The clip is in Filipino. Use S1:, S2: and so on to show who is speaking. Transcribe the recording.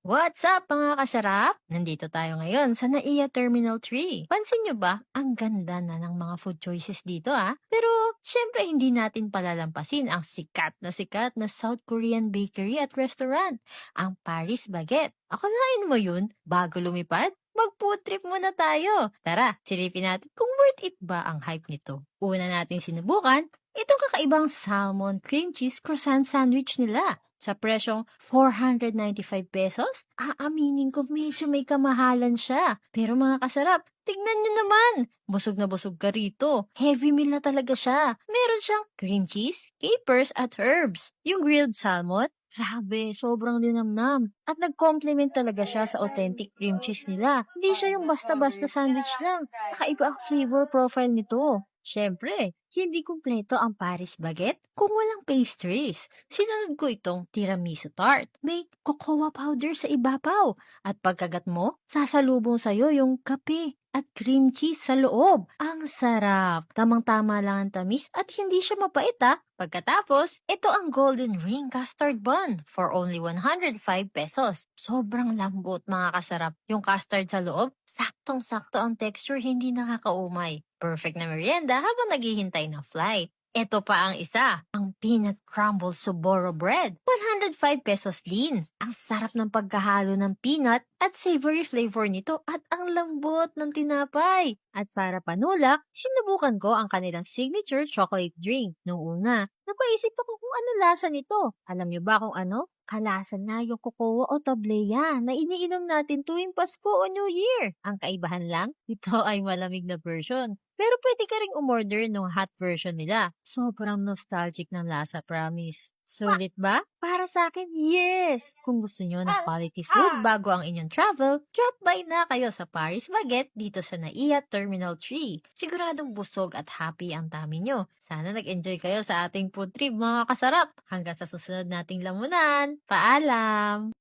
S1: What's up mga kasarap? Nandito tayo ngayon sa NAIA Terminal 3. Pansin nyo ba? Ang ganda na ng mga food choices dito Pero syempre hindi natin palalampasin ang sikat na South Korean bakery at restaurant, ang Paris Baguette. Akalain mo yun? Bago lumipad? Mag-food trip muna tayo. Tara, silipin natin kung worth it ba ang hype nito. Una natin sinubukan, itong kakaibang salmon cream cheese croissant sandwich nila. Sa presyong 495 pesos, aaminin ko medyo may kamahalan siya. Pero mga kasarap, tignan nyo naman. Busog na busog ka rito. Heavy meal na talaga siya. Meron siyang cream cheese, capers at herbs. Yung grilled salmon, grabe, sobrang linamnam. At nag-complement talaga siya sa authentic cream cheese nila. Hindi siya yung basta-basta sandwich lang. Kakaiba ang flavor profile nito. Siyempre, hindi kumpleto ang Paris Baguette kung walang pastries. Sinunod ko itong tiramisu tart. May cocoa powder sa ibabaw. At pagkagat mo, sasalubong sa'yo yung kape at cream cheese sa loob. Ang sarap. Tamang-tama lang ang tamis at hindi siya mapait Pagkatapos, ito ang golden ring custard bun for only 105 pesos. Sobrang lambot mga kasarap. Yung custard sa loob, saktong-sakto ang texture, hindi nakakaumay. Perfect na merienda habang naghihintay ng flight. Ito pa ang isa, ang peanut crumble Soboro bread. 105 pesos din. Ang sarap ng pagkahalo ng peanut at savory flavor nito at ang lambot ng tinapay. At para panulak, sinubukan ko ang kanilang signature chocolate drink. Noong una, napaisip ako kung ano lasa nito. Alam niyo ba kung ano? Kalasan na yung cocoa o tableya na iniinom natin tuwing Pasko o New Year. Ang kaibahan lang, ito ay malamig na version. Pero pwede ka ring umorder ng hot version nila. Sobrang nostalgic ng lasa, promise. Sulit ba? Para sa akin, yes! Kung gusto nyo ng quality food bago ang inyong travel, drop by na kayo sa Paris Baguette dito sa NAIA Terminal 3. Siguradong busog at happy ang tami nyo. Sana nag-enjoy kayo sa ating food trip mga kasarap. Hanggang sa susunod nating lamunan. Paalam!